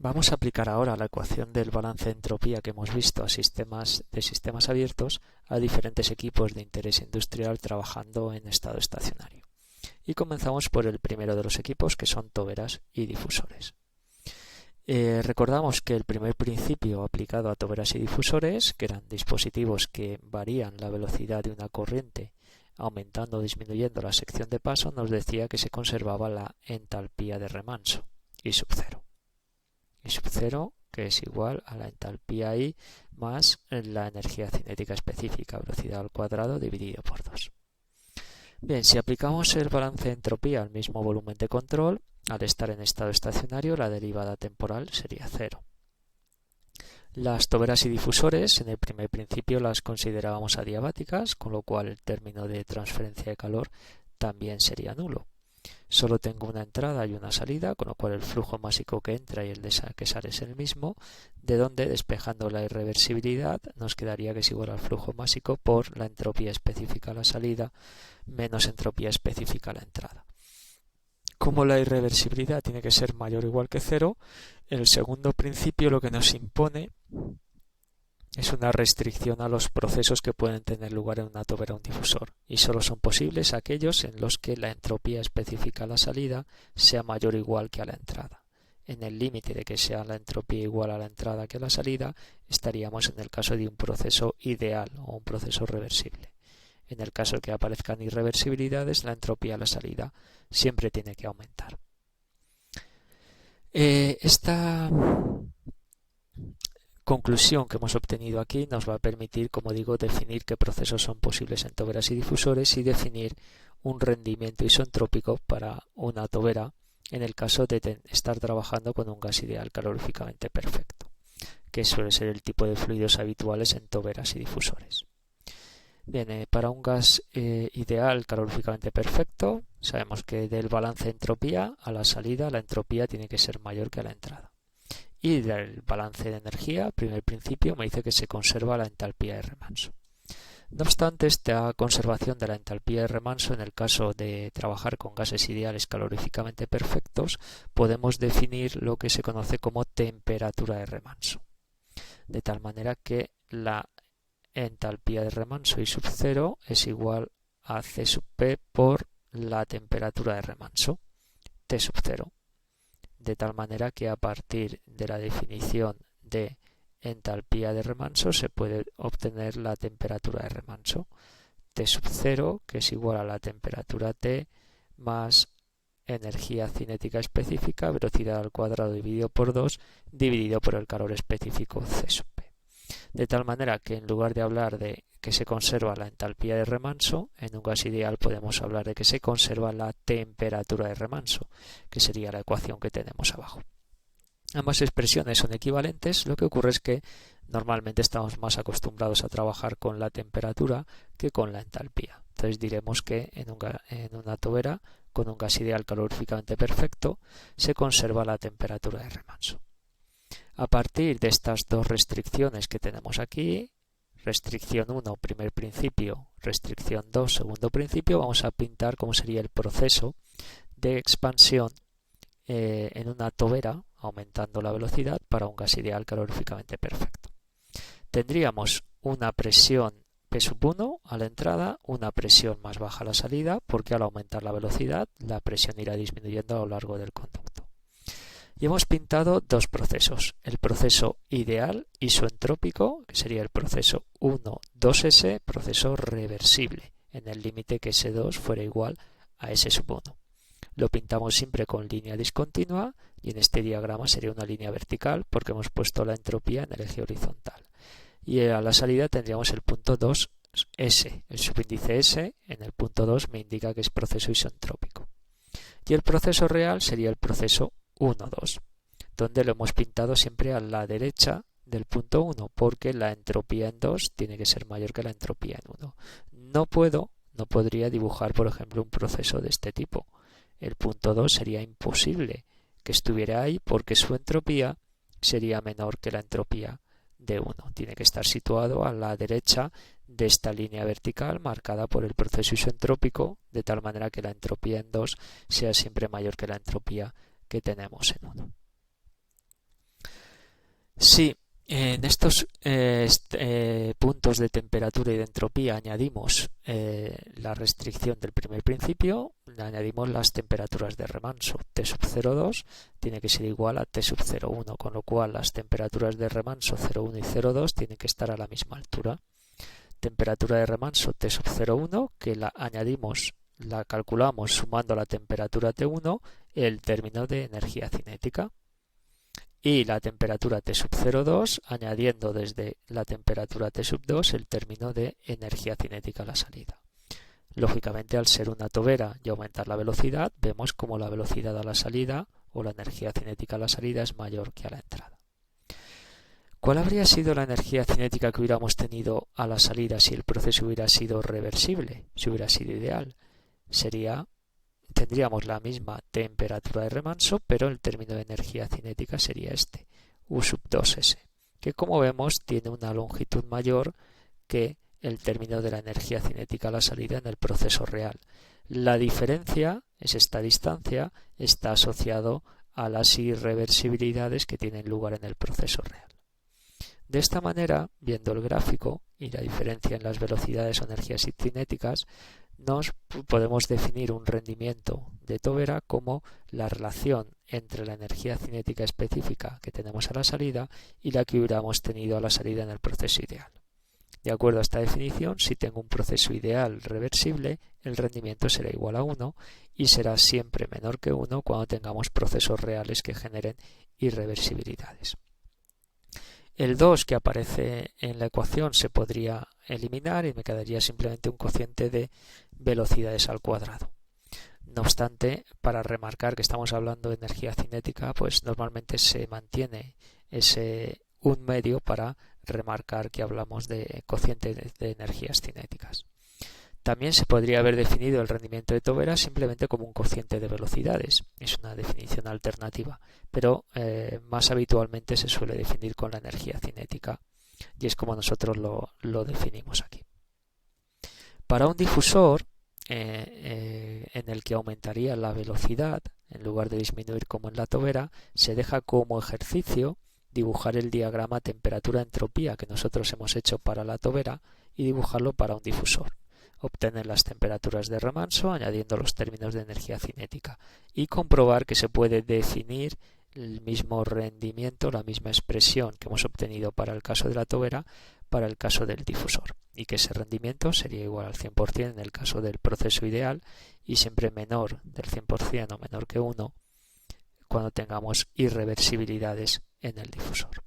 Vamos a aplicar ahora la ecuación del balance de entropía que hemos visto a sistemas abiertos a diferentes equipos de interés industrial trabajando en estado estacionario. Y comenzamos por el primero de los equipos, que son toberas y difusores. Recordamos que el primer principio aplicado a toberas y difusores, que eran dispositivos que varían la velocidad de una corriente aumentando o disminuyendo la sección de paso, nos decía que se conservaba la entalpía de remanso, I sub 0. I sub 0, que es igual a la entalpía I más la energía cinética específica, velocidad al cuadrado dividido por 2. Bien, si aplicamos el balance de entropía al mismo volumen de control, al estar en estado estacionario, la derivada temporal sería 0. Las toberas y difusores, en el primer principio las considerábamos adiabáticas, con lo cual el término de transferencia de calor también sería nulo. Solo tengo una entrada y una salida, con lo cual el flujo másico que entra y el que sale es el mismo, de donde, despejando la irreversibilidad, nos quedaría que es igual al flujo másico por la entropía específica a la salida menos entropía específica a la entrada. Como la irreversibilidad tiene que ser mayor o igual que 0, el segundo principio lo que nos impone es una restricción a los procesos que pueden tener lugar en una tobera o un difusor, y solo son posibles aquellos en los que la entropía específica a la salida sea mayor o igual que a la entrada. En el límite de que sea la entropía igual a la entrada que a la salida, estaríamos en el caso de un proceso ideal o un proceso reversible. En el caso de que aparezcan irreversibilidades, la entropía a la salida siempre tiene que aumentar. Esta conclusión que hemos obtenido aquí nos va a permitir, como digo, definir qué procesos son posibles en toberas y difusores y definir un rendimiento isentrópico para una tobera en el caso de estar trabajando con un gas ideal caloríficamente perfecto, que suele ser el tipo de fluidos habituales en toberas y difusores. Bien, para un gas ideal caloríficamente perfecto, sabemos que del balance de entropía a la salida la entropía tiene que ser mayor que a la entrada. Y del balance de energía, primer principio, me dice que se conserva la entalpía de remanso. No obstante, esta conservación de la entalpía de remanso, en el caso de trabajar con gases ideales caloríficamente perfectos, podemos definir lo que se conoce como temperatura de remanso. De tal manera que la entalpía de remanso I sub 0 es igual a C sub P por la temperatura de remanso, T sub 0. De tal manera que a partir de la definición de entalpía de remanso se puede obtener la temperatura de remanso, T sub 0, que es igual a la temperatura T más energía cinética específica, velocidad al cuadrado dividido por 2, dividido por el calor específico C sub P. De tal manera que en lugar de hablar de que se conserva la entalpía de remanso, en un gas ideal podemos hablar de que se conserva la temperatura de remanso, que sería la ecuación que tenemos abajo. Ambas expresiones son equivalentes, lo que ocurre es que normalmente estamos más acostumbrados a trabajar con la temperatura que con la entalpía. Entonces diremos que en una tobera con un gas ideal caloríficamente perfecto se conserva la temperatura de remanso. A partir de estas dos restricciones que tenemos aquí, restricción 1, primer principio, restricción 2, segundo principio, vamos a pintar cómo sería el proceso de expansión en una tobera, aumentando la velocidad para un gas ideal caloríficamente perfecto. Tendríamos una presión P sub 1 a la entrada, una presión más baja a la salida, porque al aumentar la velocidad, la presión irá disminuyendo a lo largo del conducto. Y hemos pintado dos procesos, el proceso ideal isoentrópico, que sería el proceso 1,2S, proceso reversible, en el límite que S2 fuera igual a S sub 1. Lo pintamos siempre con línea discontinua y en este diagrama sería una línea vertical porque hemos puesto la entropía en el eje horizontal. Y a la salida tendríamos el punto 2S, el subíndice S en el punto 2 me indica que es proceso isoentrópico. Y el proceso real sería el proceso 1,2, donde lo hemos pintado siempre a la derecha del punto 1, porque la entropía en 2 tiene que ser mayor que la entropía en 1. No podría dibujar, por ejemplo, un proceso de este tipo. El punto 2 sería imposible que estuviera ahí porque su entropía sería menor que la entropía de 1. Tiene que estar situado a la derecha de esta línea vertical marcada por el proceso isoentrópico, de tal manera que la entropía en 2 sea siempre mayor que la entropía que tenemos en 1. Si en estos puntos de temperatura y de entropía añadimos la restricción del primer principio, añadimos las temperaturas de remanso. T sub 0,2 tiene que ser igual a T sub 0,1, con lo cual las temperaturas de remanso 0,1 y 0,2 tienen que estar a la misma altura. Temperatura de remanso T sub 0,1, que la añadimos, la calculamos sumando la temperatura T1, el término de energía cinética. Y la temperatura T sub 0,2, añadiendo desde la temperatura T sub 2 el término de energía cinética a la salida. Lógicamente, al ser una tobera y aumentar la velocidad, vemos como la velocidad a la salida o la energía cinética a la salida es mayor que a la entrada. ¿Cuál habría sido la energía cinética que hubiéramos tenido a la salida si el proceso hubiera sido reversible, si hubiera sido ideal? Tendríamos la misma temperatura de remanso, pero el término de energía cinética sería este, U sub 2S, que como vemos tiene una longitud mayor que el término de la energía cinética a la salida en el proceso real. La diferencia es esta distancia, está asociado a las irreversibilidades que tienen lugar en el proceso real. De esta manera, viendo el gráfico y la diferencia en las velocidades o energías cinéticas, nos podemos definir un rendimiento de tobera como la relación entre la energía cinética específica que tenemos a la salida y la que hubiéramos tenido a la salida en el proceso ideal. De acuerdo a esta definición, si tengo un proceso ideal reversible, el rendimiento será igual a 1 y será siempre menor que 1 cuando tengamos procesos reales que generen irreversibilidades. El 2 que aparece en la ecuación se podría eliminar y me quedaría simplemente un cociente de velocidades al cuadrado. No obstante, para remarcar que estamos hablando de energía cinética, pues normalmente se mantiene ese 1 medio para remarcar que hablamos de cociente de energías cinéticas. También se podría haber definido el rendimiento de tobera simplemente como un cociente de velocidades. Es una definición alternativa, pero más habitualmente se suele definir con la energía cinética y es como nosotros lo definimos aquí. Para un difusor en el que aumentaría la velocidad, en lugar de disminuir como en la tobera, se deja como ejercicio dibujar el diagrama temperatura-entropía que nosotros hemos hecho para la tobera y dibujarlo para un difusor. Obtener las temperaturas de remanso añadiendo los términos de energía cinética y comprobar que se puede definir el mismo rendimiento, la misma expresión que hemos obtenido para el caso de la tobera para el caso del difusor y que ese rendimiento sería igual al 100% en el caso del proceso ideal y siempre menor del 100% o menor que 1 cuando tengamos irreversibilidades en el difusor.